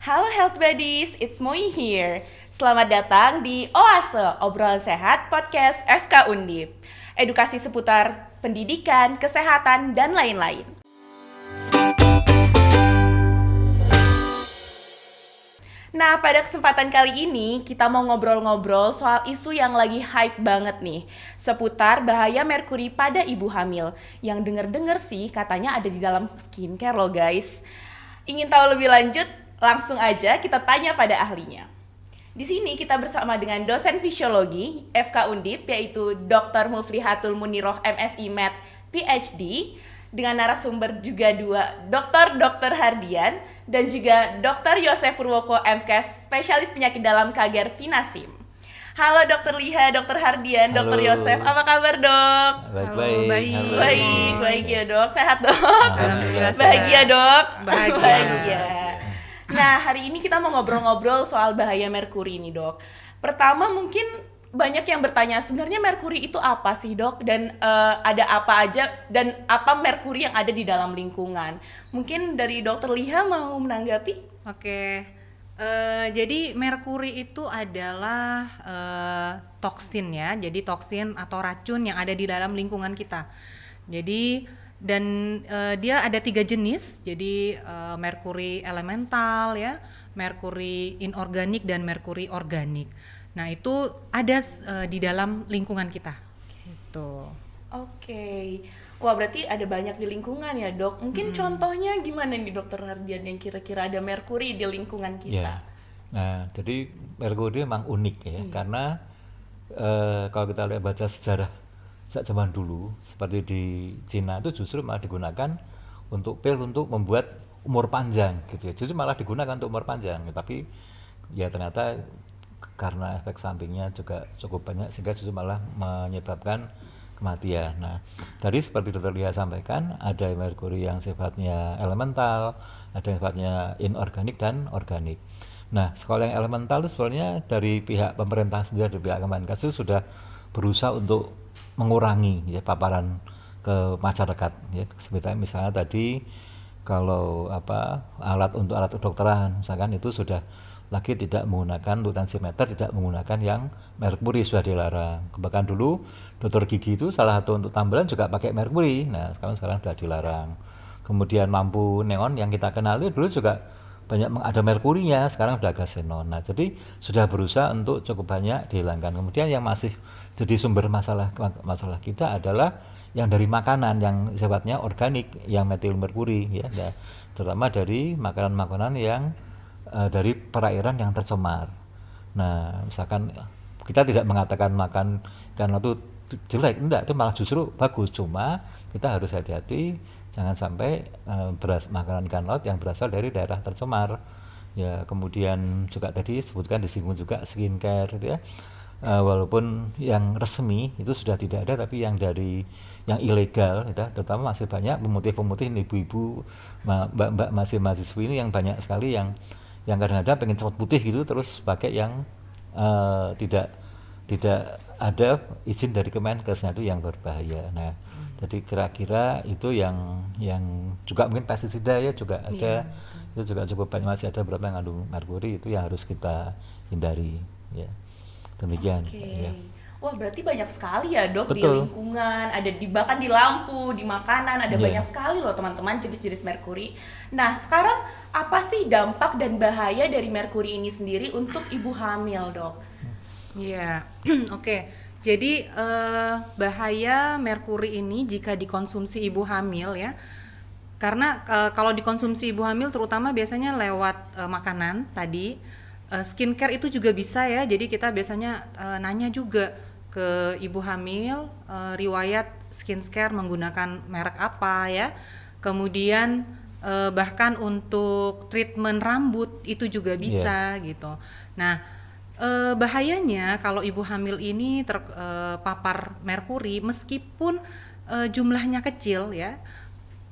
Halo Health Buddies, it's Moi here. Selamat datang di Oase, obrolan sehat podcast FK Undip. Edukasi seputar pendidikan, kesehatan, dan lain-lain. Nah, pada kesempatan kali ini kita mau ngobrol-ngobrol soal isu yang lagi hype banget nih, seputar bahaya merkuri pada ibu hamil. Yang denger-denger sih katanya ada di dalam skincare loh guys. Ingin tahu lebih lanjut? Langsung aja kita tanya pada ahlinya. Di sini kita bersama dengan dosen fisiologi FK Undip yaitu Dr. Muflihatul Muniroh MSI Med PhD, dengan narasumber juga Dr. Hardian dan juga Dr. Yosef Purwoko MKes spesialis penyakit dalam Kager Vinasim. Halo Dr. Liha, Dr. Hardian, Dr. Yosef, apa kabar dok? Baik ya dok. Sehat dok? Alhamdulillah Bahagia dok? Bahagia. Nah, hari ini kita mau ngobrol-ngobrol soal bahaya merkuri nih, Dok. Pertama mungkin banyak yang bertanya, sebenarnya merkuri itu apa sih, Dok? Dan ada apa aja dan apa merkuri yang ada di dalam lingkungan? Mungkin dari Dokter Liha mau menanggapi? Oke. Jadi merkuri itu adalah toksin ya. Jadi toksin atau racun yang ada di dalam lingkungan kita. Jadi dia ada 3 jenis. Jadi merkuri elemental ya, merkuri inorganik dan merkuri organik. Nah, itu ada di dalam lingkungan kita. Gitu. Oke. Wah, berarti ada banyak di lingkungan ya, Dok. Mungkin contohnya gimana nih Dokter Hardian yang kira-kira ada merkuri di lingkungan kita? Ya. Nah, jadi merkuri memang unik ya, karena kalau kita lihat baca sejarah sejak zaman dulu, seperti di Cina itu justru malah digunakan untuk pil untuk membuat umur panjang gitu ya. Justru malah digunakan untuk umur panjang, tapi ya ternyata karena efek sampingnya juga cukup banyak sehingga justru malah menyebabkan kematian. Nah, tadi seperti Dr. Lia sampaikan, ada merkuri yang sifatnya elemental, ada yang sifatnya inorganik dan organik. Nah, sekolah yang elemental itu sebenarnya dari pihak pemerintah sendiri, dari pihak Kemenkes itu sudah berusaha untuk mengurangi ya paparan ke masyarakat ya. Seperti misalnya tadi kalau alat kedokteran misalkan itu sudah lagi tidak menggunakan untuk tensimeter, tidak menggunakan yang merkuri, sudah dilarang. Bahkan dulu dokter gigi itu salah satu untuk tambelan juga pakai merkuri. Nah, sekarang sudah dilarang. Kemudian lampu neon yang kita kenali dulu juga banyak ada merkurinya, sekarang sudah ada xenon. Nah, jadi sudah berusaha untuk cukup banyak dihilangkan. Kemudian yang masih jadi sumber masalah kita adalah yang dari makanan yang sifatnya organik, yang metil merkuri ya, terutama dari makanan-makanan yang dari perairan yang tercemar. Nah, misalkan kita tidak mengatakan makan ikan laut itu jelek, enggak, itu malah justru bagus, cuma kita harus hati-hati jangan sampai makanan ikan laut yang berasal dari daerah tercemar. Ya, kemudian juga tadi sebutkan disinggung juga skincare gitu ya. Walaupun yang resmi itu sudah tidak ada, tapi yang dari yang ilegal gitu, terutama masih banyak pemutih-pemutih ibu-ibu, mbak-mbak masih mahasiswi ini yang banyak sekali yang kadang-kadang pengen cepat putih gitu terus pakai yang tidak ada izin dari Kemenkesnya, itu yang berbahaya. Nah, jadi kira-kira itu yang juga mungkin pestisida ya juga ada, itu juga cukup banyak, masih ada beberapa yang mengandung merkuri, itu yang harus kita hindari ya. Demikian. Ya. Wah, berarti banyak sekali ya dok. Betul. Di lingkungan, ada bahkan di lampu, di makanan, ada Iya. banyak sekali loh teman-teman jenis-jenis merkuri. Nah, sekarang apa sih dampak dan bahaya dari merkuri ini sendiri untuk ibu hamil dok? Iya. Oke. Jadi bahaya merkuri ini jika dikonsumsi ibu hamil ya. Karena kalau dikonsumsi ibu hamil terutama biasanya lewat makanan tadi, skincare itu juga bisa ya. Jadi kita biasanya nanya juga ke ibu hamil riwayat skincare menggunakan merek apa ya. Kemudian bahkan untuk treatment rambut itu juga bisa gitu. Nah, bahayanya kalau ibu hamil ini terpapar merkuri meskipun jumlahnya kecil ya.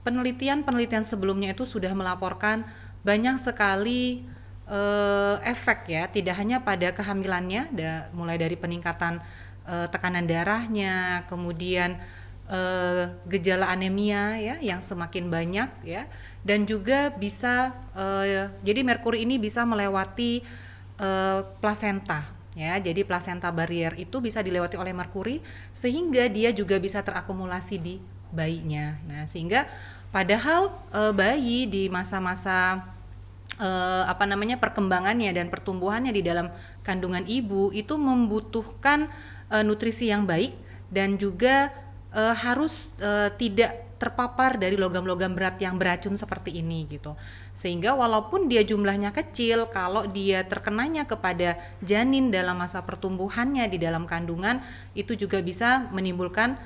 Penelitian sebelumnya itu sudah melaporkan banyak sekali efek ya, tidak hanya pada kehamilannya, mulai dari peningkatan tekanan darahnya, kemudian gejala anemia ya yang semakin banyak ya, dan juga bisa jadi merkuri ini bisa melewati plasenta ya. Jadi plasenta barrier itu bisa dilewati oleh merkuri sehingga dia juga bisa terakumulasi di bayinya. Nah, sehingga padahal bayi di masa-masa perkembangannya dan pertumbuhannya di dalam kandungan ibu itu membutuhkan nutrisi yang baik dan juga harus tidak terpapar dari logam-logam berat yang beracun seperti ini gitu. Sehingga walaupun dia jumlahnya kecil, kalau dia terkenanya kepada janin dalam masa pertumbuhannya di dalam kandungan, itu juga bisa menimbulkan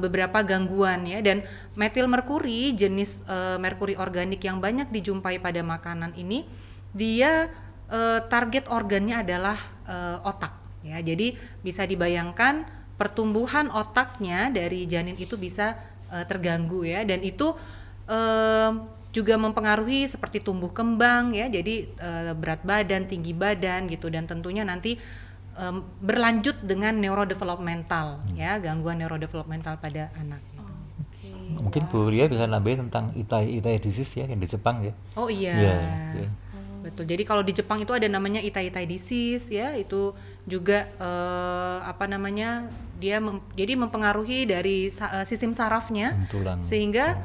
beberapa gangguan ya. Dan metil merkuri, jenis merkuri organik yang banyak dijumpai pada makanan ini, dia target organnya adalah otak ya. Jadi bisa dibayangkan pertumbuhan otaknya dari janin itu bisa terganggu ya, dan itu juga mempengaruhi seperti tumbuh kembang ya. Jadi berat badan, tinggi badan gitu, dan tentunya nanti berlanjut dengan neurodevelopmental ya, gangguan neurodevelopmental pada anak gitu. Mungkin Bu Lia bisa nambahin tentang Itai disease ya yang di Jepang ya. Oh iya. Iya. Betul. Jadi kalau di Jepang itu ada namanya Itai disease ya, itu juga dia jadi mempengaruhi dari sistem sarafnya Tulang. sehingga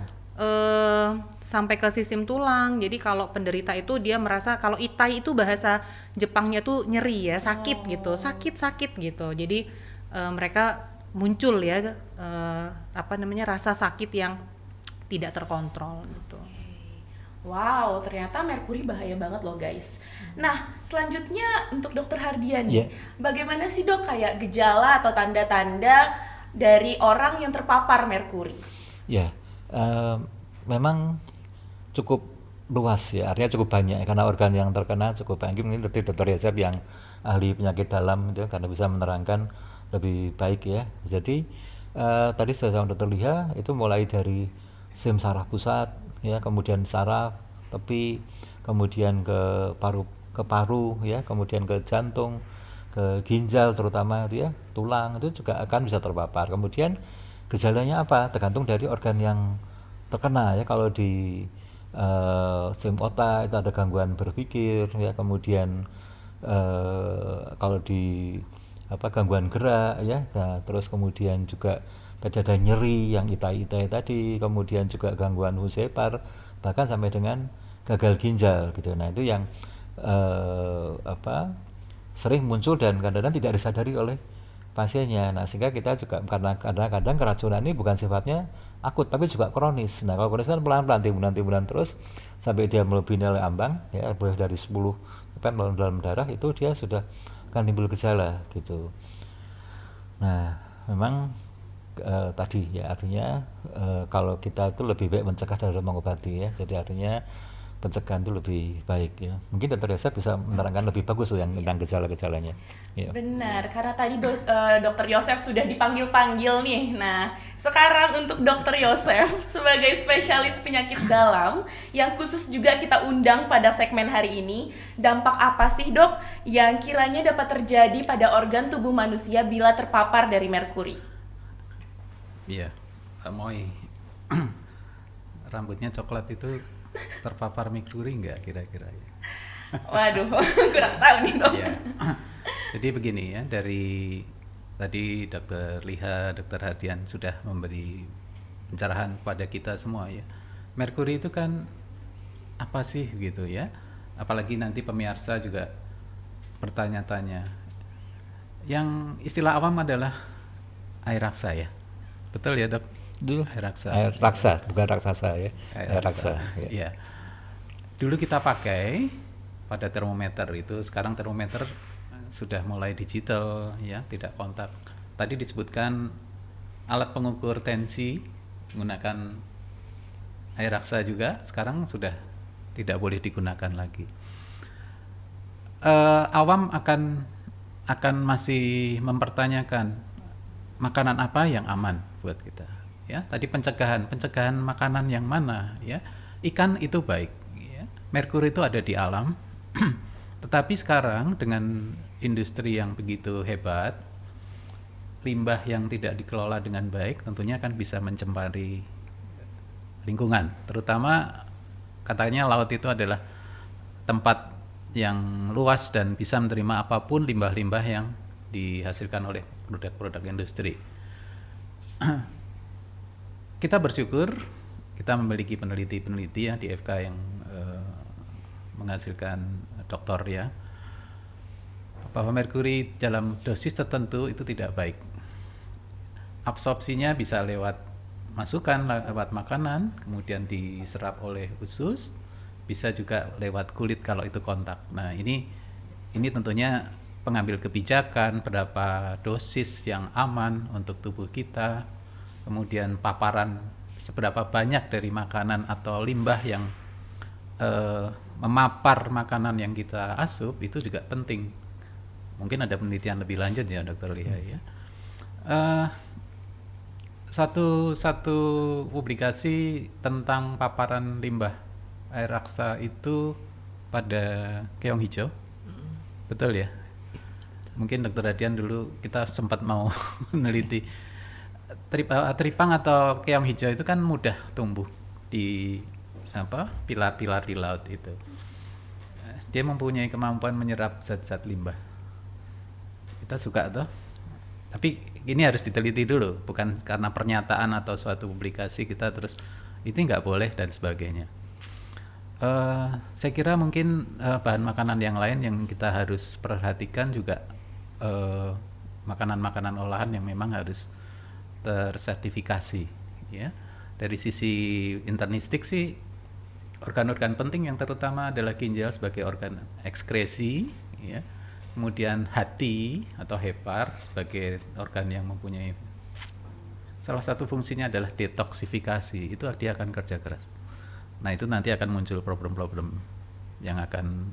sampai ke sistem tulang. Jadi kalau penderita itu dia merasa, kalau itai itu bahasa Jepangnya tuh nyeri ya, sakit gitu, sakit gitu. Jadi mereka muncul ya rasa sakit yang tidak terkontrol gitu. Wow, ternyata merkuri bahaya banget loh guys. Nah, selanjutnya untuk Dokter Hardian nih, bagaimana sih dok kayak gejala atau tanda-tanda dari orang yang terpapar merkuri? Ya, memang cukup luas ya, artinya cukup banyak karena organ yang terkena cukup banyak. Mungkin Dokter Yosef yang ahli penyakit dalam itu karena bisa menerangkan lebih baik ya. Jadi tadi saya sama Dokter Lia itu mulai dari sistem saraf pusat ya, kemudian saraf, tepi, kemudian ke paru ya, kemudian ke jantung, ke ginjal terutama itu ya, tulang itu juga akan bisa terpapar. Kemudian gejalanya apa? Tergantung dari organ yang terkena ya. Kalau di sistem otak itu ada gangguan berpikir ya, kemudian kalau di gangguan gerak ya, nah, terus kemudian juga tadi ada nyeri yang itai tadi, kemudian juga gangguan fungsi hepar, bahkan sampai dengan gagal ginjal gitu. Nah itu yang sering muncul dan kadang-kadang tidak disadari oleh pasiennya. Nah sehingga kita juga karena kadang-kadang keracunan ini bukan sifatnya akut tapi juga kronis. Nah kalau kronis kan pelan-pelan timbunan terus sampai dia melebihi nilai ambang ya, boleh dari 10 sampai dalam darah itu dia sudah akan timbul gejala gitu. Nah memang tadi ya artinya kalau kita itu lebih baik mencegah daripada mengobati ya. Jadi artinya pencegahan itu lebih baik ya. Mungkin Dokter Yosef bisa menerangkan lebih bagus tuh yang tentang gejala-gejalanya. Ya. Benar, karena tadi Dokter Yosef sudah dipanggil-panggil nih. Nah, sekarang untuk Dokter Yosef sebagai spesialis penyakit dalam yang khusus juga kita undang pada segmen hari ini, dampak apa sih dok yang kiranya dapat terjadi pada organ tubuh manusia bila terpapar dari merkuri? Iya, Moy, rambutnya coklat itu terpapar merkuri nggak kira-kira ya? Waduh, kurang tahu nih dok. Ya. Jadi begini ya, dari tadi Dokter Liha, Dokter Hardian sudah memberi pencerahan kepada kita semua ya. Merkuri itu kan apa sih gitu ya? Apalagi nanti pemirsa juga bertanya-tanya. Yang istilah awam adalah air raksa ya. Betul ya dok? Dulu air raksa. Air raksa, bukan raksasa ya. Air raksa. Ya. Dulu kita pakai pada termometer itu, sekarang termometer sudah mulai digital ya, tidak kontak. Tadi disebutkan alat pengukur tensi menggunakan air raksa juga, sekarang sudah tidak boleh digunakan lagi. Awam akan masih mempertanyakan makanan apa yang aman buat kita ya. Tadi pencegahan makanan yang mana ya. Ikan itu baik ya. Merkuri itu ada di alam tetapi sekarang dengan industri yang begitu hebat, limbah yang tidak dikelola dengan baik tentunya kan bisa mencemari lingkungan. Terutama katanya laut itu adalah tempat yang luas dan bisa menerima apapun limbah-limbah yang dihasilkan oleh produk-produk industri. Kita bersyukur kita memiliki peneliti-peneliti ya di FK yang menghasilkan doktor ya, bahwa merkuri dalam dosis tertentu itu tidak baik. Absorpsinya bisa lewat masukan, lewat makanan, kemudian diserap oleh usus, bisa juga lewat kulit kalau itu kontak. Nah ini tentunya pengambil kebijakan berapa dosis yang aman untuk tubuh kita, kemudian paparan seberapa banyak dari makanan atau limbah yang memapar makanan yang kita asup itu juga penting. Mungkin ada penelitian lebih lanjut ya Dr. Lia ya. Satu publikasi tentang paparan limbah air raksa itu pada keong hijau, betul ya? Mungkin Dr. Radian dulu kita sempat mau meneliti teripang atau keong hijau itu kan mudah tumbuh di pilar-pilar di laut itu. Dia mempunyai kemampuan menyerap zat-zat limbah. Kita suka tuh. Tapi ini harus diteliti dulu, bukan karena pernyataan atau suatu publikasi kita terus itu nggak boleh dan sebagainya. Saya kira mungkin bahan makanan yang lain yang kita harus perhatikan juga makanan-makanan olahan yang memang harus tersertifikasi ya. Dari sisi internistik sih organ-organ penting yang terutama adalah ginjal sebagai organ ekskresi ya. Kemudian hati atau hepar sebagai organ yang mempunyai salah satu fungsinya adalah detoksifikasi, itu dia akan kerja keras. Nah itu nanti akan muncul problem-problem yang akan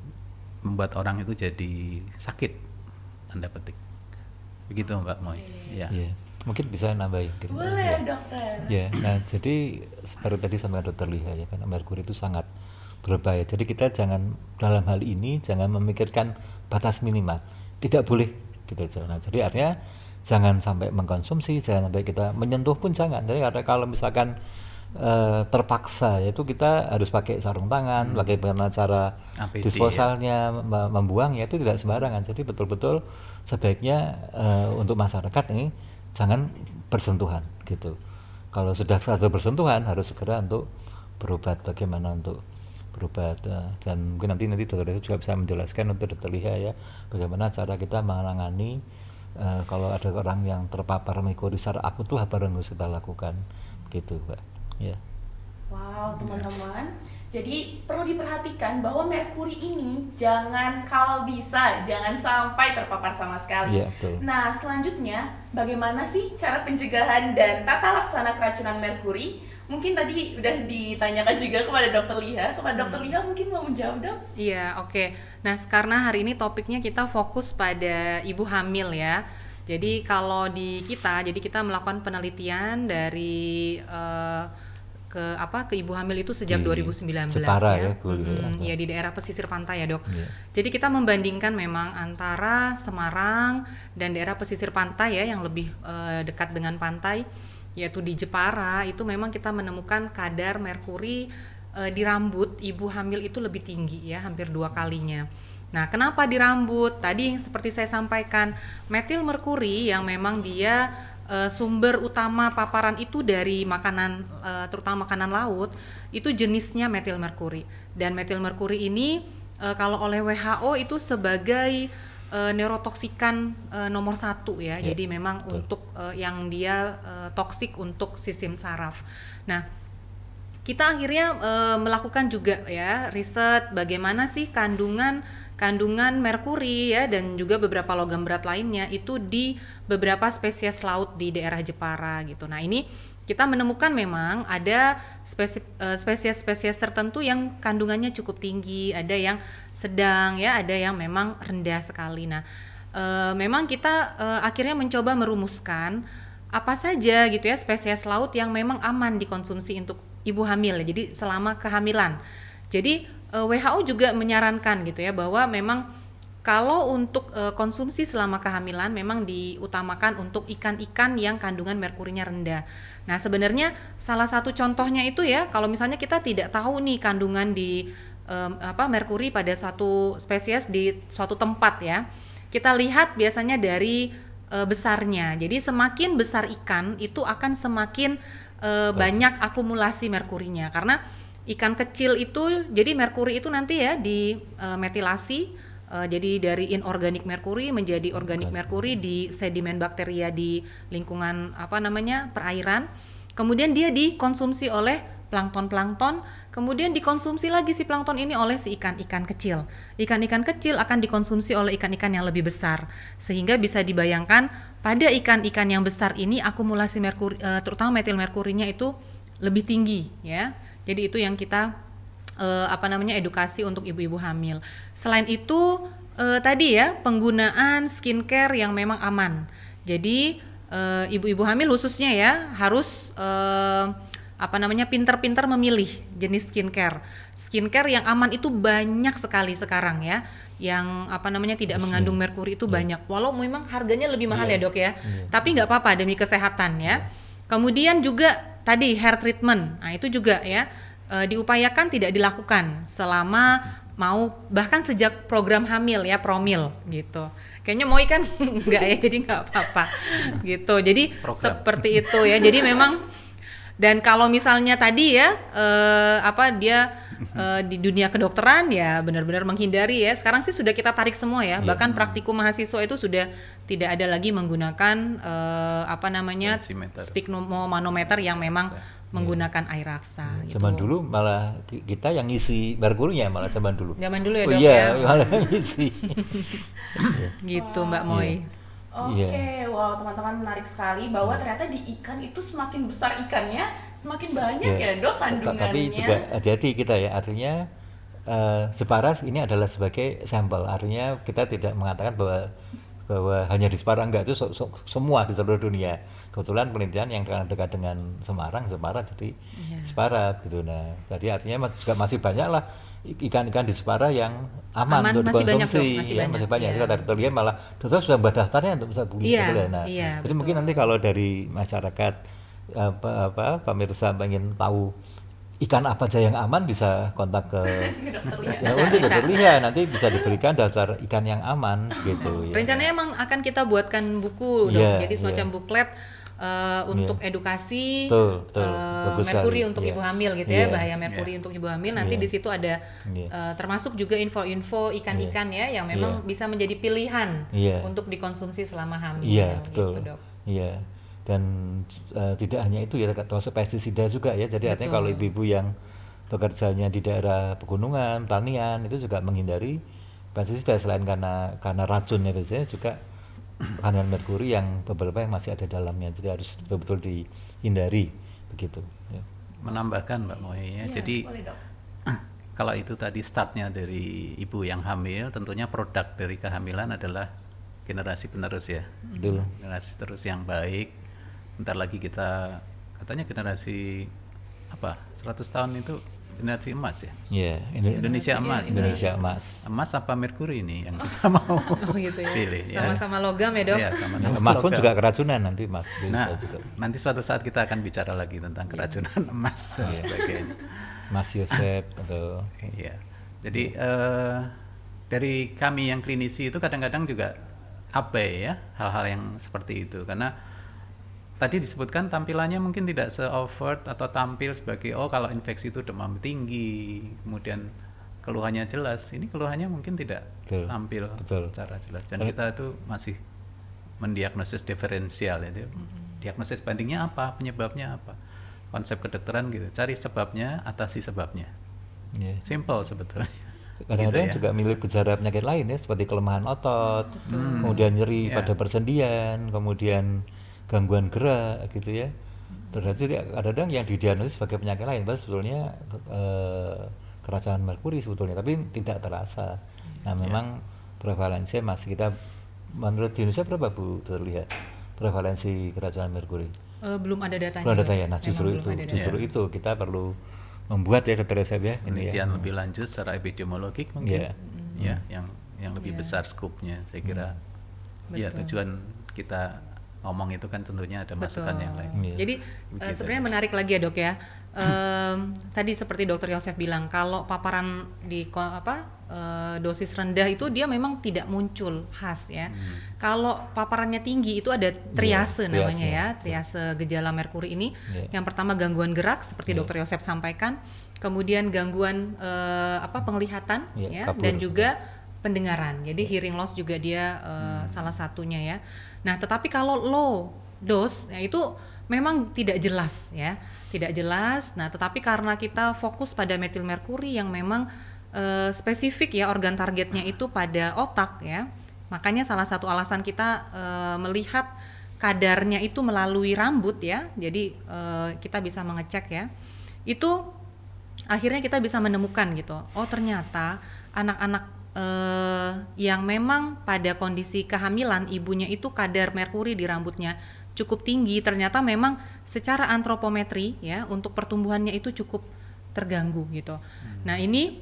membuat orang itu jadi sakit, tanda petik. Begitu Mbak Moy. Ya. Yeah. Mungkin bisa nambahin gitu. Boleh dokter. Ya, nah jadi seperti tadi sama Dokter Liha ya kan, merkuri itu sangat berbahaya. Jadi kita jangan dalam hal ini jangan memikirkan batas minimal, tidak boleh gitu aja. Nah jadi artinya jangan sampai mengkonsumsi, jangan sampai kita menyentuh pun jangan. Jadi karena kalau misalkan terpaksa yaitu kita harus pakai sarung tangan, bagaimana cara APD, disposalnya, membuangnya itu tidak sembarangan. Jadi betul-betul sebaiknya untuk masyarakat ini jangan bersentuhan gitu. Kalau sudah ada bersentuhan harus segera untuk berobat. Bagaimana untuk berobat dan mungkin nanti dokter itu juga bisa menjelaskan untuk Dokter Liha ya bagaimana cara kita menangani kalau ada orang yang terpapar merkuri secara akut tuh apa yang harus kita lakukan gitu Pak ya. Wow teman-teman, jadi perlu diperhatikan bahwa merkuri ini jangan kalau bisa jangan sampai terpapar sama sekali. Iya, betul. Nah selanjutnya bagaimana sih cara pencegahan dan tata laksana keracunan merkuri? Mungkin tadi udah ditanyakan juga kepada Dokter Liha. Kepada Dokter Liha mungkin mau menjawab dong? Iya, oke. Nah, karena hari ini topiknya kita fokus pada ibu hamil ya. Jadi kalau di kita, jadi kita melakukan penelitian dari ke ibu hamil itu sejak Di 2019 Jepara ya. ya, Iya di daerah pesisir pantai ya dok. Iya. Jadi kita membandingkan memang antara Semarang dan daerah pesisir pantai ya yang lebih dekat dengan pantai, yaitu di Jepara itu memang kita menemukan kadar merkuri di rambut ibu hamil itu lebih tinggi ya, hampir 2 kalinya. Nah, kenapa di rambut? Tadi yang seperti saya sampaikan, metil merkuri yang memang dia sumber utama paparan itu dari makanan, terutama makanan laut, itu jenisnya metil merkuri. Dan metil merkuri ini kalau oleh WHO itu sebagai neurotoksikan nomor 1 ya. Ya, Jadi memang betul. untuk yang dia toksik untuk sistem saraf. Nah, kita akhirnya melakukan juga ya riset bagaimana sih kandungan merkuri ya dan juga beberapa logam berat lainnya itu di beberapa spesies laut di daerah Jepara gitu. Nah, ini kita menemukan memang ada spesies tertentu yang kandungannya cukup tinggi, ada yang sedang ya, ada yang memang rendah sekali. Nah, memang kita akhirnya mencoba merumuskan apa saja gitu ya spesies laut yang memang aman dikonsumsi untuk ibu hamil. Jadi selama kehamilan. Jadi WHO juga menyarankan gitu ya bahwa memang Kalau untuk konsumsi selama kehamilan memang diutamakan untuk ikan-ikan yang kandungan merkurinya rendah. Nah, sebenarnya salah satu contohnya itu ya, kalau misalnya kita tidak tahu nih kandungan di merkuri pada satu spesies di suatu tempat ya. Kita lihat biasanya dari besarnya. Jadi semakin besar ikan itu akan semakin banyak akumulasi merkurinya, karena ikan kecil itu, jadi merkuri itu nanti ya di metilasi. Jadi dari inorganik merkuri menjadi organik merkuri di sedimen bakteria di lingkungan perairan. Kemudian dia dikonsumsi oleh plankton, kemudian dikonsumsi lagi si plankton ini oleh si ikan-ikan kecil. Ikan-ikan kecil akan dikonsumsi oleh ikan-ikan yang lebih besar. Sehingga bisa dibayangkan pada ikan-ikan yang besar ini akumulasi merkuri, terutama metil merkurinya itu lebih tinggi ya. Jadi itu yang kita edukasi untuk ibu-ibu hamil. Selain itu tadi ya, penggunaan skincare yang memang aman. Jadi ibu-ibu hamil khususnya ya harus pintar-pintar memilih jenis skincare yang aman. Itu banyak sekali sekarang ya, yang tidak mengandung merkuri itu banyak, walau memang harganya lebih mahal ya dok ya, tapi nggak apa-apa demi kesehatan ya. Kemudian juga tadi hair treatment, nah itu juga ya diupayakan tidak dilakukan selama mau, bahkan sejak program hamil ya, promil gitu. Kayaknya Moi kan enggak ya, jadi nggak apa-apa gitu. Jadi seperti itu ya. Jadi memang, dan kalau misalnya tadi ya di dunia kedokteran ya benar-benar menghindari ya. Sekarang sih sudah kita tarik semua ya. Bahkan praktikum mahasiswa itu sudah tidak ada lagi menggunakan sphygmomanometer yang memang menggunakan air raksa gitu. Zaman dulu malah kita yang ngisi merkurinya, malah zaman dulu. Zaman dulu ya dok iya, ya. malah ngisi. Gitu Mbak Moi. Oke, wow teman-teman, menarik sekali bahwa ternyata di ikan itu semakin besar ikannya, semakin banyak ya dok kandungannya. Tapi juga hati-hati kita ya, artinya Jepara ini adalah sebagai sampel, artinya kita tidak mengatakan bahwa hanya di Jepara, enggak, itu semua di seluruh dunia. Kebetulan penelitian yang dekat dengan Semarang, Jepara jadi Jepara gitu. Nah, jadi artinya juga masih banyak lah ikan-ikan di Jepara yang aman untuk dikonsumsi. Masih banyak. Kalau dari terlihat malah dokter sudah membuat daftarnya untuk bisa beli. Nah, jadi mungkin nanti kalau dari masyarakat pemirsa ingin tahu ikan apa saja yang aman, bisa kontak ke dokter Lia, nanti bisa diberikan daftar ikan yang aman gitu. Rencananya emang akan kita buatkan buku dong, jadi semacam buklet untuk edukasi merkuri untuk ibu hamil gitu ya, bahaya merkuri untuk ibu hamil. Nanti di situ ada termasuk juga info-info ikan-ikan ya yang memang bisa menjadi pilihan untuk dikonsumsi selama hamil. Betul. Gitu, dok. Iya. Dan tidak hanya itu ya, termasuk pestisida juga ya. Jadi artinya kalau ibu-ibu yang bekerjanya di daerah pegunungan, pertanian, itu juga menghindari pestisida, selain karena racunnya biasanya juga kandungan merkuri yang beberapa yang masih ada dalamnya. Jadi harus betul-betul dihindari begitu ya. Menambahkan Mbak Moi ya. Jadi kalau itu tadi startnya dari ibu yang hamil, tentunya produk dari kehamilan adalah generasi penerus ya. Generasi terus yang baik. Bentar lagi kita katanya generasi 100 tahun itu generasi emas ya. Indonesia emas. Indonesia emas. Emas apa merkuri ini yang kita mau gitu ya. pilih ya. Sama-sama logam ya dok. Ya, sama-sama Emas pun logam. juga keracunan nanti mas. Nah, nanti suatu saat kita akan bicara lagi tentang keracunan emas dan sebagainya. Mas Yosep atau. Iya. Jadi dari kami yang klinisi itu kadang-kadang juga abai ya hal-hal yang seperti itu, karena tadi disebutkan tampilannya mungkin tidak se-overt atau tampil sebagai kalau infeksi itu demam tinggi, kemudian keluhannya jelas. Ini keluhannya mungkin tidak tampil secara jelas, dan kita itu masih mendiagnosis diferensial ya. Diagnosis bandingnya apa, penyebabnya apa. Konsep kedokteran gitu, cari sebabnya, atasi sebabnya. Simple sebetulnya. Kadang-kadang juga milih gejala penyakit lain ya, seperti kelemahan otot, kemudian nyeri pada persendian, kemudian gangguan gerak gitu ya. Berarti kadang-kadang yang didiagnosis sebagai penyakit lain, padahal sebetulnya keracunan merkuri sebetulnya, tapi tidak terasa. Nah memang prevalensi masih kita, menurut di Indonesia berapa Bu terlihat prevalensi keracunan merkuri? Belum ada datanya. Belum ada datanya. Nah justru itu kita perlu membuat ya dokter Yosep ya. Penelitian lebih lanjut secara epidemiologik mungkin. Ya, yang yang lebih Iya. besar skupnya. Saya kira ya Betul. tujuan kita ngomong itu kan tentunya ada masukan yang lain. Iya. Jadi Begitu. sebenarnya menarik lagi ya dok ya. Tadi seperti dokter Yosef bilang kalau paparan di dosis rendah itu dia memang tidak muncul khas ya. Kalau paparannya tinggi itu ada triase Iya, namanya triase. ya, triase gejala merkuri ini. Iya. Yang pertama gangguan gerak seperti Iya. dokter Yosef sampaikan, kemudian gangguan penglihatan Iya, ya, kabur. dan juga pendengaran. Jadi hearing loss juga dia salah satunya ya. Nah, tetapi kalau low dose ya itu memang tidak jelas ya. Tidak jelas. Nah, tetapi karena kita fokus pada metil merkuri yang memang spesifik ya, organ targetnya itu pada otak ya. Makanya salah satu alasan kita melihat kadarnya itu melalui rambut ya. Jadi kita bisa mengecek ya. Itu akhirnya kita bisa menemukan gitu. Oh, ternyata anak-anak yang memang pada kondisi kehamilan ibunya itu kadar merkuri di rambutnya cukup tinggi, ternyata memang secara antropometri ya untuk pertumbuhannya itu cukup terganggu gitu. Nah, ini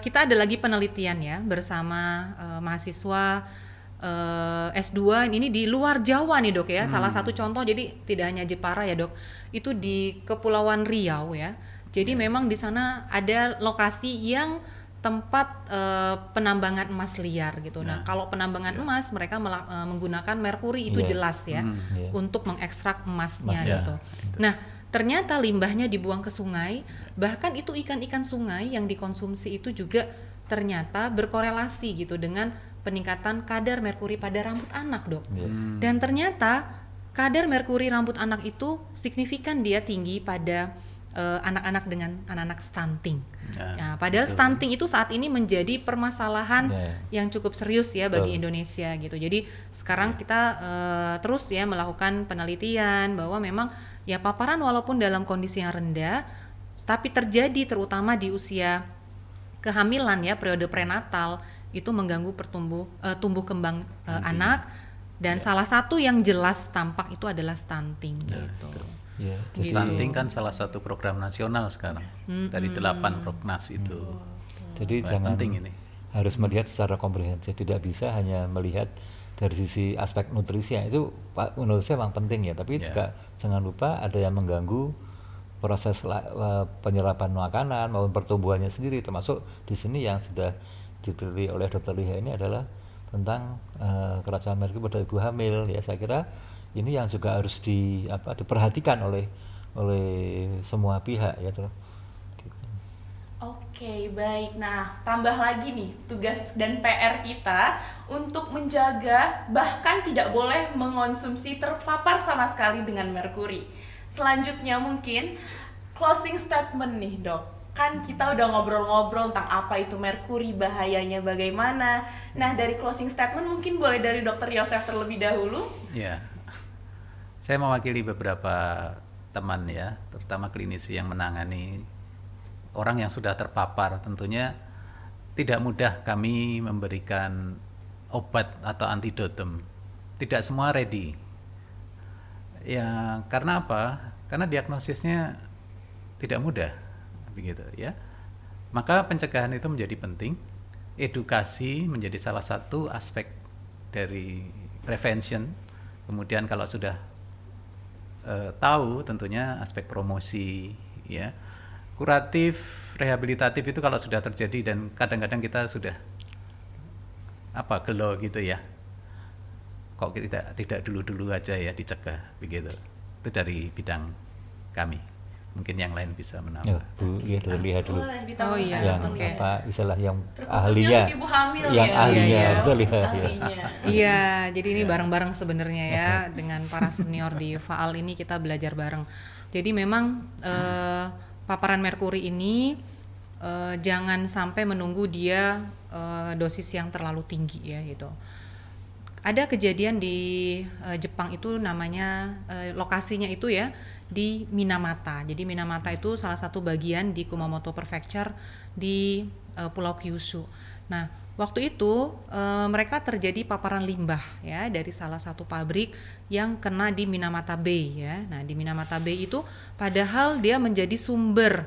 kita ada lagi penelitian ya bersama mahasiswa S2 ini di luar Jawa nih dok ya. Salah satu contoh, jadi tidak hanya Jepara ya dok, itu di Kepulauan Riau ya. Jadi memang di sana ada lokasi yang tempat penambangan emas liar gitu. Nah, kalau penambangan emas mereka menggunakan merkuri itu Iya. jelas ya Iya. untuk mengekstrak emasnya Emas, ya. gitu. Nah, ternyata limbahnya dibuang ke sungai, bahkan itu ikan-ikan sungai yang dikonsumsi itu juga ternyata berkorelasi gitu dengan peningkatan kadar merkuri pada rambut anak, dok. Iya. Dan ternyata kadar merkuri rambut anak itu signifikan dia tinggi pada anak-anak dengan anak-anak stunting. Nah, padahal stunting itu saat ini menjadi permasalahan yang cukup serius ya bagi Indonesia gitu. Jadi sekarang kita terus ya melakukan penelitian bahwa memang ya paparan walaupun dalam kondisi yang rendah, tapi terjadi terutama di usia kehamilan ya, periode prenatal itu mengganggu tumbuh kembang anak, dan salah satu yang jelas tampak itu adalah stunting gitu. Iya, Gitu. Stunting kan salah satu program nasional sekarang dari 8 prognas itu. Jadi Wah, jangan penting ini. harus melihat secara komprehensif, tidak bisa hanya melihat dari sisi aspek nutrisi ya, itu menurut saya memang penting ya, tapi Ya. juga jangan lupa ada yang mengganggu proses penyerapan makanan maupun pertumbuhannya sendiri, termasuk di sini yang sudah diteliti oleh Dr. Liha ini adalah tentang keracauan merkuri pada ibu hamil ya. Saya kira ini yang juga harus diperhatikan oleh semua pihak ya. Oke, baik. Nah, tambah lagi nih tugas dan PR kita untuk menjaga bahkan tidak boleh mengonsumsi terpapar sama sekali dengan merkuri. Selanjutnya mungkin closing statement nih, Dok. Kan kita udah ngobrol-ngobrol tentang apa itu merkuri, bahayanya bagaimana. Nah, dari closing statement mungkin boleh dari Dr. Yosef terlebih dahulu. Ya, saya mewakili beberapa teman ya, terutama klinisi yang menangani orang yang sudah terpapar. Tentunya tidak mudah kami memberikan obat atau antidotum. Tidak semua ready. Ya, karena apa? Karena diagnosisnya tidak mudah, begitu ya. Maka pencegahan itu menjadi penting. Edukasi menjadi salah satu aspek dari prevention. Kemudian kalau sudah tahu, tentunya aspek promosi, ya, kuratif, rehabilitatif itu kalau sudah terjadi, dan kadang-kadang kita sudah gelo gitu ya. Kok kita tidak dulu-dulu aja ya dicegah, begitu. Itu dari bidang kami. Mungkin yang lain bisa menambah. Ya, Bu, ya lihat dulu. Boleh ditambahkan, Oh iya, Yang Dr. oke. istilah yang Terkhususnya ahlinya, untuk ibu hamil yang ya. ahlinya, Iya, iya. betul ya. Ahlinya. Iya, jadi ini bareng-bareng sebenarnya ya dengan para senior di Faal ini kita belajar bareng. Jadi memang paparan merkuri ini jangan sampai menunggu dia dosis yang terlalu tinggi ya gitu. Ada kejadian di Jepang itu namanya lokasinya itu ya di Minamata. Jadi Minamata itu salah satu bagian di Kumamoto Prefecture di Pulau Kyushu. Nah, waktu itu mereka terjadi paparan limbah ya dari salah satu pabrik yang kena di Minamata Bay ya. Nah, di Minamata Bay itu padahal dia menjadi sumber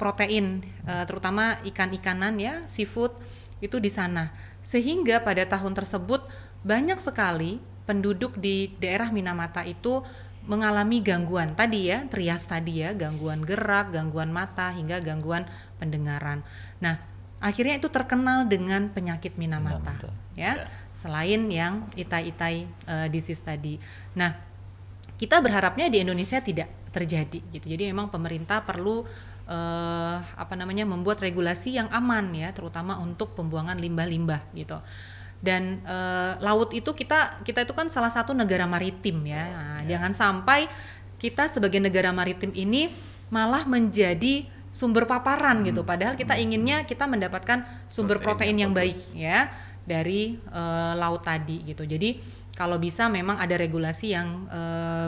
protein, terutama ikan-ikanan ya, seafood itu di sana. Sehingga pada tahun tersebut banyak sekali penduduk di daerah Minamata itu mengalami gangguan tadi ya, trias tadi ya, gangguan gerak, gangguan mata hingga gangguan pendengaran. Nah, akhirnya itu terkenal dengan penyakit Minamata ya. Selain yang itai-itai disease tadi. Nah, kita berharapnya di Indonesia tidak terjadi gitu. Jadi memang pemerintah perlu membuat regulasi yang aman ya, terutama untuk pembuangan limbah-limbah gitu. Dan laut itu kita itu kan salah satu negara maritim ya. Nah, jangan sampai kita sebagai negara maritim ini malah menjadi sumber paparan gitu. Padahal kita inginnya kita mendapatkan sumber protein yang baik ya dari laut tadi gitu. Jadi kalau bisa memang ada regulasi yang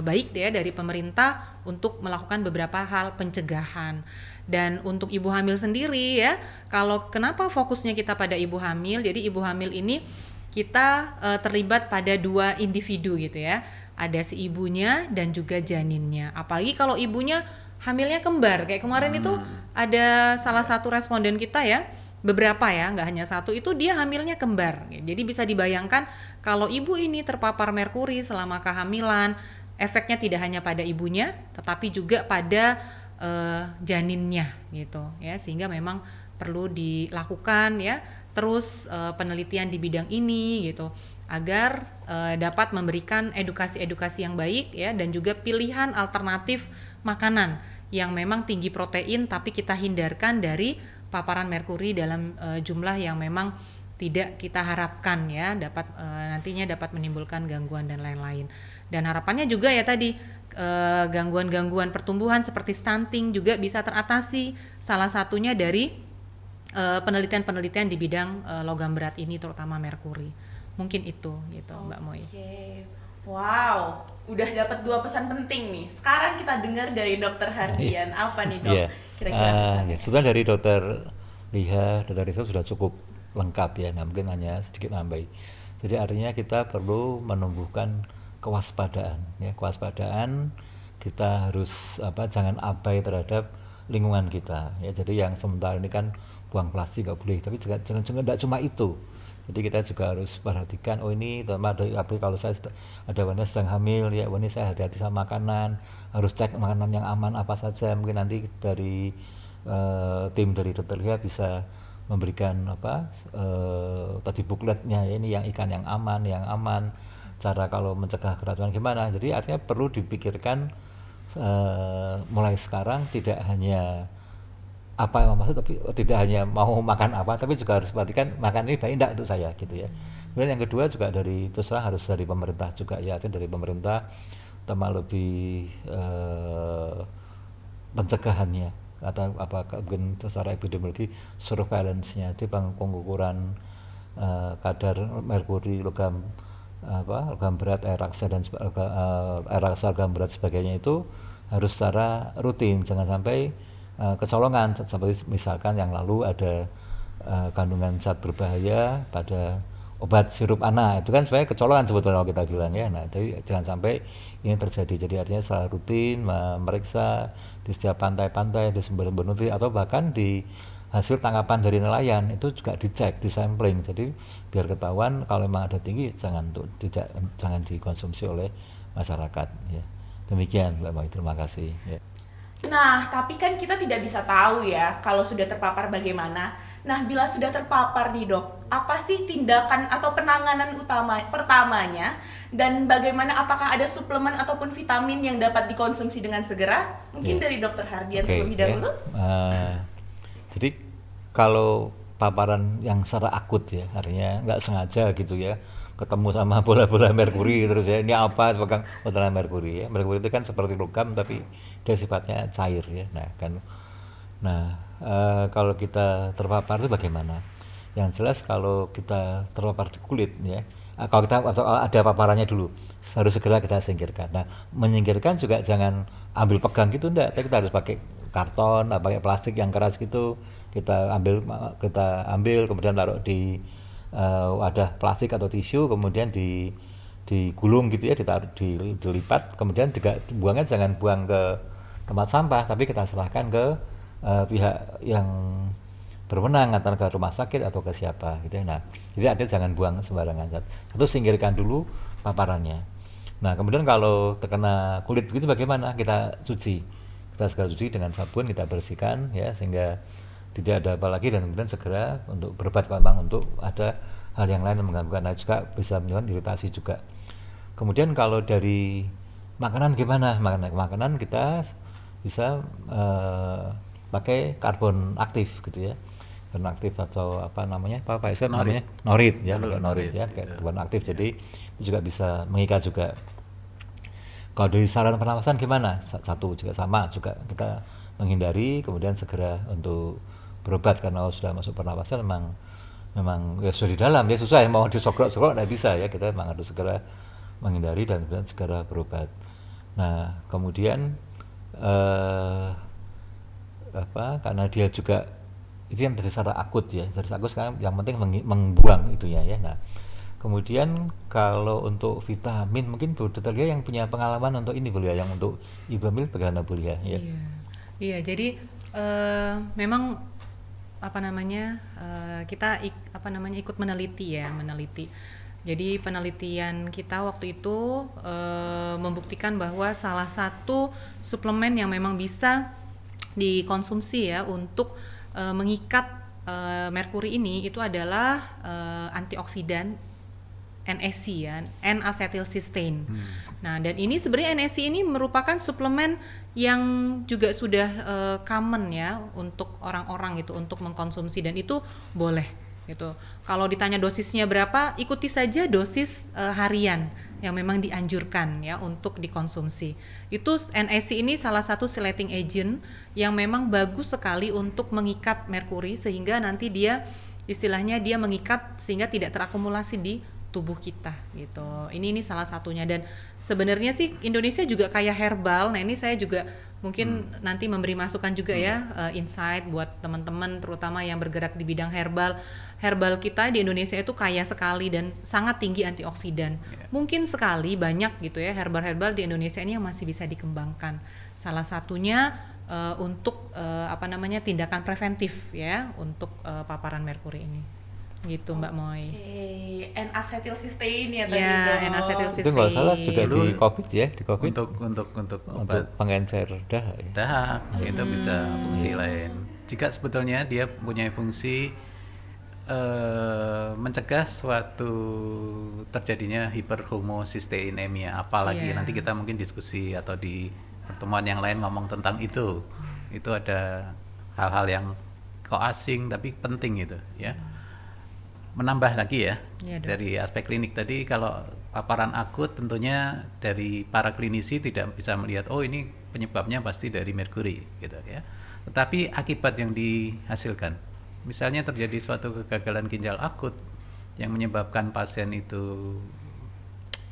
baik ya dari pemerintah untuk melakukan beberapa hal pencegahan. Dan untuk ibu hamil sendiri ya, kalau kenapa fokusnya kita pada ibu hamil, jadi ibu hamil ini kita terlibat pada 2 individu gitu ya, ada si ibunya dan juga janinnya. Apalagi kalau ibunya hamilnya kembar, kayak kemarin itu ada salah satu responden kita ya, beberapa ya, nggak hanya satu, itu dia hamilnya kembar. Jadi bisa dibayangkan kalau ibu ini terpapar merkuri selama kehamilan, efeknya tidak hanya pada ibunya, tetapi juga pada janinnya gitu ya, sehingga memang perlu dilakukan ya terus penelitian di bidang ini gitu agar dapat memberikan edukasi-edukasi yang baik ya, dan juga pilihan alternatif makanan yang memang tinggi protein tapi kita hindarkan dari paparan merkuri dalam jumlah yang memang tidak kita harapkan ya, dapat nantinya dapat menimbulkan gangguan dan lain-lain. Dan harapannya juga ya tadi gangguan-gangguan pertumbuhan seperti stunting juga bisa teratasi, salah satunya dari penelitian-penelitian di bidang logam berat ini, terutama merkuri. Mungkin itu gitu Mbak Moi. Wow, udah dapat 2 pesan penting nih. Sekarang kita dengar dari Dokter Hardian. Apa nih Dok? Kira-kira pesannya? Sudah dari Dokter Liha, Dokter Risa sudah cukup lengkap ya. Nah, mungkin hanya sedikit nambahin. Jadi artinya kita perlu menumbuhkan kewaspadaan ya, kewaspadaan kita harus jangan abai terhadap lingkungan kita ya. Jadi yang sementara ini kan buang plastik nggak boleh, tapi jangan tidak cuma itu. Jadi kita juga harus perhatikan, oh ini terutama kalau saya ada wanita sedang hamil ya, ini saya hati-hati sama makanan, harus cek makanan yang aman apa saja. Mungkin nanti dari tim dari Dokter Lia bisa memberikan tadi bukletnya ya, ini yang ikan yang aman, cara kalau mencegah keracunan gimana. Jadi artinya perlu dipikirkan mulai sekarang, tidak hanya apa yang maksud, tapi tidak hanya mau makan apa, tapi juga harus perhatikan makan ini baik enggak untuk saya gitu ya. Kemudian yang kedua juga dari terus terang harus dari pemerintah juga ya, artinya dari pemerintah terutama lebih pencegahannya atau mungkin secara epidemiologi surveillance-nya, jadi pengukuran kadar merkuri, logam berat, air raksa dan logam berat sebagainya itu harus secara rutin, jangan sampai kecolongan seperti misalkan yang lalu ada kandungan zat berbahaya pada obat sirup anak, itu kan sebenarnya kecolongan sebetulnya kalau kita bilang ya. Nah, jadi jangan sampai ini terjadi. Jadi artinya secara rutin memeriksa di setiap pantai-pantai, di sumber-sumber nutri, atau bahkan di hasil tangkapan dari nelayan itu juga dicek, di sampling. Jadi biar ketahuan kalau memang ada tinggi, jangan dikonsumsi oleh masyarakat ya. Demikian Mbak Mai, terima kasih ya. Nah, tapi kan kita tidak bisa tahu ya kalau sudah terpapar bagaimana. Nah, bila sudah terpapar nih Dok, apa sih tindakan atau penanganan pertamanya, dan bagaimana, apakah ada suplemen ataupun vitamin yang dapat dikonsumsi dengan segera? Mungkin dari Dokter Hardian terlebih dahulu. Jadi kalau paparan yang secara akut ya, artinya nggak sengaja gitu ya, ketemu sama bola-bola merkuri terus ya, ini apa, pegang bola merkuri ya. Merkuri itu kan seperti logam tapi dia sifatnya cair ya. Kalau kita terpapar itu bagaimana? Yang jelas kalau kita terpapar di kulit ya, kalau kita atau ada paparannya dulu, harus segera kita singkirkan. Nah, menyingkirkan juga jangan ambil pegang gitu enggak, tapi kita harus pakai karton, pakai plastik yang keras gitu, kita ambil kemudian taruh di wadah plastik atau tisu, kemudian digulung gitu ya, dilipat, kemudian juga buangnya jangan buang ke tempat sampah, tapi kita serahkan ke pihak yang berwenang, antara ke rumah sakit atau ke siapa gitu ya. Nah, jadi artinya jangan buang sembarangan. Satu, singkirkan dulu paparannya. Nah, kemudian kalau terkena kulit begitu bagaimana? Kita cuci. Kita segera cuci dengan sabun, kita bersihkan ya, sehingga tidak ada apa lagi, dan kemudian segera untuk berobat kalau memang untuk ada hal yang lain yang mengganggu, karena juga bisa menyebabkan iritasi juga. Kemudian kalau dari makanan gimana? Makanan kita bisa pakai karbon aktif gitu ya. Karbon aktif atau apa namanya? Apa Pak Isam namanya? Norit ya, pakai norit ya, kayak karbon aktif. Jadi itu juga bisa mengikat juga. Kalau dari saluran pernapasan gimana? Satu juga sama, juga kita menghindari, kemudian segera untuk berobat, karena sudah masuk pernapasan memang ya sudah di dalam ya, susah ya, mau disogrok-sogrok nggak bisa ya, kita memang harus segera menghindari dan kemudian segera berobat. Nah, kemudian karena dia juga itu yang terjadi secara akut ya, dari akut sekarang yang penting membuang itunya ya. Nah, kemudian kalau untuk vitamin mungkin Bu Dr. Lia yang punya pengalaman untuk ini Bu Lia, yang untuk ibu hamil bagaimana Bu Lia ya? Iya, jadi memang kita ikut meneliti. Jadi penelitian kita waktu itu membuktikan bahwa salah satu suplemen yang memang bisa dikonsumsi ya untuk mengikat merkuri ini itu adalah antioksidan NAC ya, N-acetylcysteine. Nah, dan ini sebenarnya NAC ini merupakan suplemen yang juga sudah common ya untuk orang-orang itu untuk mengkonsumsi, dan itu boleh gitu. Kalau ditanya dosisnya berapa, ikuti saja dosis harian yang memang dianjurkan ya untuk dikonsumsi. Itu NAC ini salah satu chelating agent yang memang bagus sekali untuk mengikat merkuri, sehingga nanti dia istilahnya dia mengikat sehingga tidak terakumulasi di tubuh kita gitu. Ini salah satunya, dan sebenarnya sih Indonesia juga kaya herbal. Nah, ini saya juga mungkin nanti memberi masukan juga ya, insight buat teman-teman terutama yang bergerak di bidang herbal. Herbal kita di Indonesia itu kaya sekali dan sangat tinggi antioksidan. Mungkin sekali banyak gitu ya herbal-herbal di Indonesia ini yang masih bisa dikembangkan. Salah satunya untuk tindakan preventif ya untuk paparan merkuri ini. Gitu Mbak Moy. N-acetylcysteine ya tadi. Ya, dong. N-acetylcysteine. Itu nggak salah juga di Dulu COVID ya, di COVID untuk untuk obat pengencer dahak ya. dahak itu bisa fungsi lain. Jika sebetulnya dia punya fungsi mencegah suatu terjadinya hiperhomosisteinemia, apalagi nanti kita mungkin diskusi atau di pertemuan yang lain ngomong tentang itu ada hal-hal yang kok asing tapi penting itu ya. Menambah lagi ya dari aspek klinik tadi, kalau paparan akut tentunya dari para klinisi tidak bisa melihat ini penyebabnya pasti dari merkuri gitu ya, tetapi akibat yang dihasilkan, misalnya terjadi suatu kegagalan ginjal akut yang menyebabkan pasien itu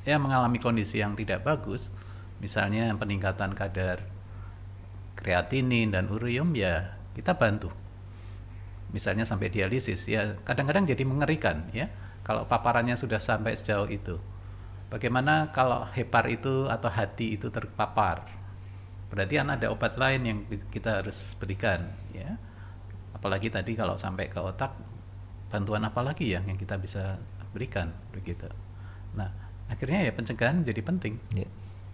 ya mengalami kondisi yang tidak bagus, misalnya peningkatan kadar kreatinin dan urium, ya kita bantu. Misalnya sampai dialisis, ya kadang-kadang jadi mengerikan ya kalau paparannya sudah sampai sejauh itu. Bagaimana kalau hepar itu atau hati itu terpapar? Berarti kan ada obat lain yang kita harus berikan ya. Apalagi tadi kalau sampai ke otak, bantuan apa lagi yang kita bisa berikan begitu. Nah, akhirnya ya pencegahan jadi penting.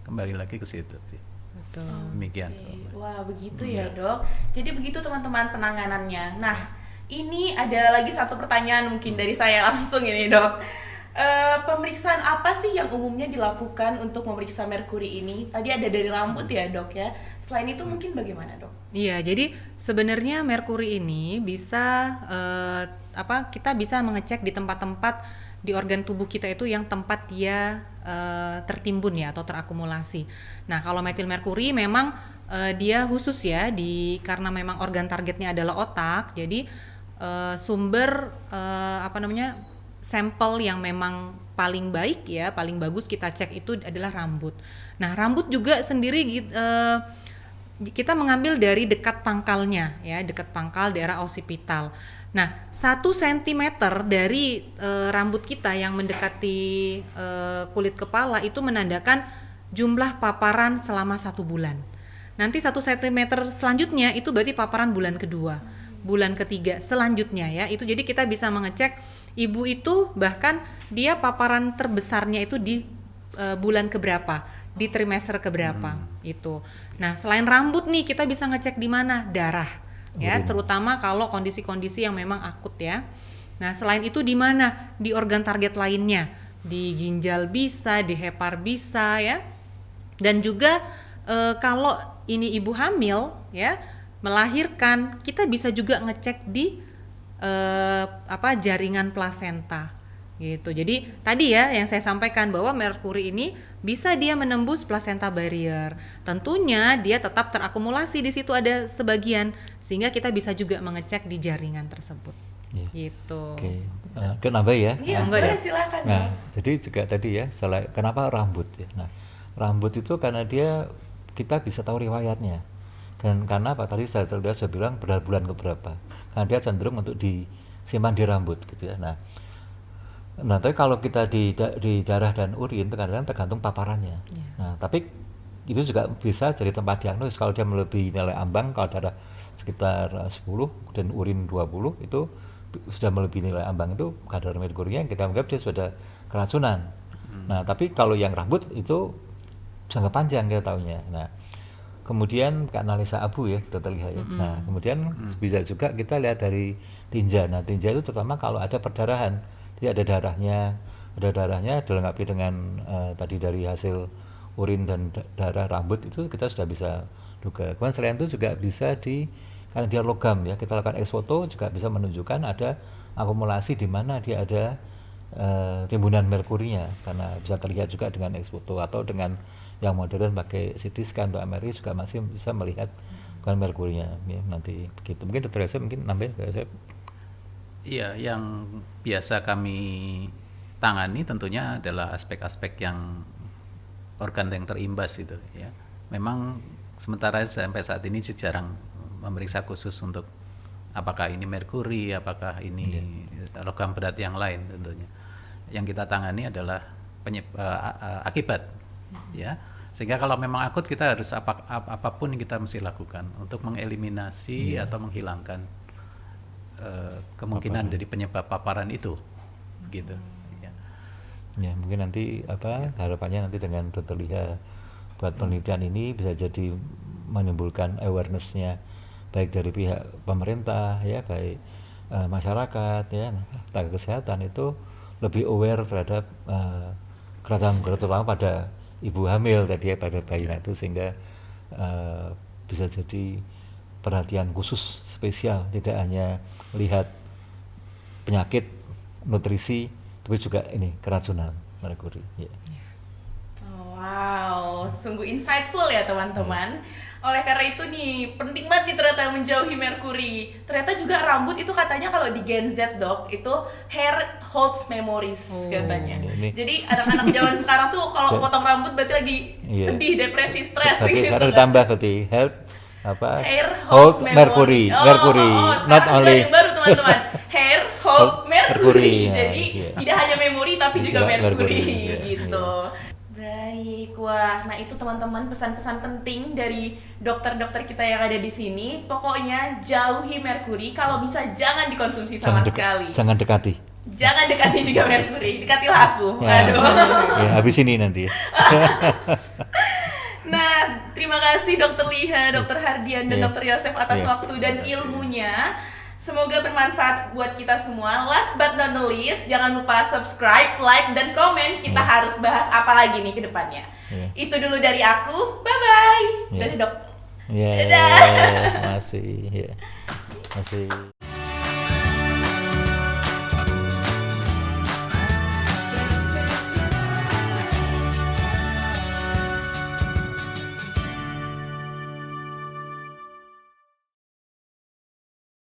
Kembali lagi ke situ sih. Betul. Demikian. Wah, begitu ya, Dok. Jadi begitu teman-teman penanganannya. Nah, ini ada lagi satu pertanyaan mungkin dari saya langsung ini, Dok. Pemeriksaan apa sih yang umumnya dilakukan untuk memeriksa merkuri ini? Tadi ada dari rambut ya, Dok ya. Selain itu mungkin bagaimana, Dok? Iya, jadi sebenarnya merkuri ini bisa kita bisa mengecek di tempat-tempat di organ tubuh kita itu yang tempat dia tertimbun ya atau terakumulasi. Nah, kalau metil merkuri memang dia khusus ya karena memang organ targetnya adalah otak. Jadi sumber sampel yang memang paling baik ya, paling bagus kita cek itu adalah rambut. Nah, rambut juga sendiri kita mengambil dari dekat pangkalnya ya, dekat pangkal daerah occipital. Nah, 1 cm dari rambut kita yang mendekati kulit kepala itu menandakan jumlah paparan selama 1 bulan. Nanti 1 cm selanjutnya itu berarti paparan bulan kedua, bulan ketiga selanjutnya ya. Itu jadi kita bisa mengecek ibu itu bahkan dia paparan terbesarnya itu di bulan keberapa, di trimester keberapa itu. Nah, selain rambut nih kita bisa ngecek di mana? Darah ya, terutama kalau kondisi-kondisi yang memang akut ya. Nah, selain itu di mana? Di organ target lainnya. Di ginjal bisa, di hepar bisa ya. Dan juga kalau ini ibu hamil ya, melahirkan, kita bisa juga ngecek di jaringan plasenta gitu. Jadi tadi ya yang saya sampaikan bahwa merkuri ini bisa dia menembus placenta barrier. Tentunya dia tetap terakumulasi di situ ada sebagian sehingga kita bisa juga mengecek di jaringan tersebut. Gitu. Oke. Kenapa ya? Iya, boleh silakan. Nah, jadi juga tadi ya, kenapa rambut ya? Nah, rambut itu karena kita bisa tahu riwayatnya. Dan karena apa? Tadi saya sudah bilang bulan keberapa. Karena dia cenderung untuk disimpan di rambut gitu ya. Nah, tapi kalau kita di darah dan urin kadang-kadang tergantung paparannya. Nah, tapi itu juga bisa jadi tempat diagnosis kalau dia melebihi nilai ambang. Kalau darah sekitar 10 dan urin 20 itu sudah melebihi nilai ambang, itu kadar merkurinya kita anggap dia sudah keracunan. Nah, tapi kalau yang rambut itu jangka panjang kita tahunya. Nah, kemudian analisa abu ya, dokter lihat ya. Nah, kemudian bisa juga kita lihat dari tinja. Nah, tinja itu terutama kalau ada perdarahan. Jadi ada darahnya dilengkapi dengan tadi dari hasil urin dan darah rambut itu kita sudah bisa duga. Kemudian selain itu juga bisa karena dia logam ya, kita lakukan X-foto juga bisa menunjukkan ada akumulasi di mana dia ada timbunan merkurinya, karena bisa terlihat juga dengan X-foto atau dengan yang modern pakai CT scan atau MRI juga masih bisa melihat merkurinya ya, nanti begitu. Mungkin dokter Yosef mungkin nambahin dokter Yosef. Iya, yang biasa kami tangani tentunya adalah aspek-aspek yang organ yang terimbas itu ya. Memang sementara sampai saat ini jarang memeriksa khusus untuk apakah ini merkuri, apakah ini logam berat yang lain tentunya. Yang kita tangani adalah akibat ya. Sehingga kalau memang akut kita harus apapun yang kita mesti lakukan untuk mengeliminasi atau menghilangkan kemungkinan dari penyebab paparan itu gitu ya. Mungkin nanti harapannya nanti dengan dokter Liha buat penelitian ini bisa jadi menimbulkan awareness-nya baik dari pihak pemerintah ya, baik masyarakat ya, tenaga kesehatan itu lebih aware terhadap terutama pada ibu hamil tadi ya, pada bayi itu, sehingga bisa jadi perhatian khusus spesial, tidak hanya lihat penyakit, nutrisi, tapi juga ini keracunan merkuri. Ya. Wow, sungguh insightful ya teman-teman. Oleh karena itu nih, penting banget nih ternyata menjauhi merkuri. Ternyata juga rambut itu katanya kalau di Gen Z dok, itu hair holds memories katanya. Jadi anak-anak zaman sekarang tuh kalau potong rambut berarti lagi sedih, depresi, stres gitu. Harus ditambah berarti hair hold mercury, not only yang baru teman-teman, hair hold mercury. Jadi tidak hanya memori tapi juga mercury gitu. Baik, wah, nah itu teman-teman pesan-pesan penting dari dokter-dokter kita yang ada di sini. Pokoknya jauhi merkuri, kalau bisa jangan dikonsumsi sama sekali. Jangan dekati. Jangan dekati juga merkuri, dekatilah aku. Ya, aduh. Ya, habis ini nanti. Nah, terima kasih Dokter Liha, Dokter Hardian, dan Dokter Yosef atas waktu dan ilmunya. Semoga bermanfaat buat kita semua. Last but not the least, jangan lupa subscribe, like, dan komen. Kita harus bahas apa lagi nih ke depannya. Itu dulu dari aku. Bye-bye. Dadah, Dok. Dadah. Masih.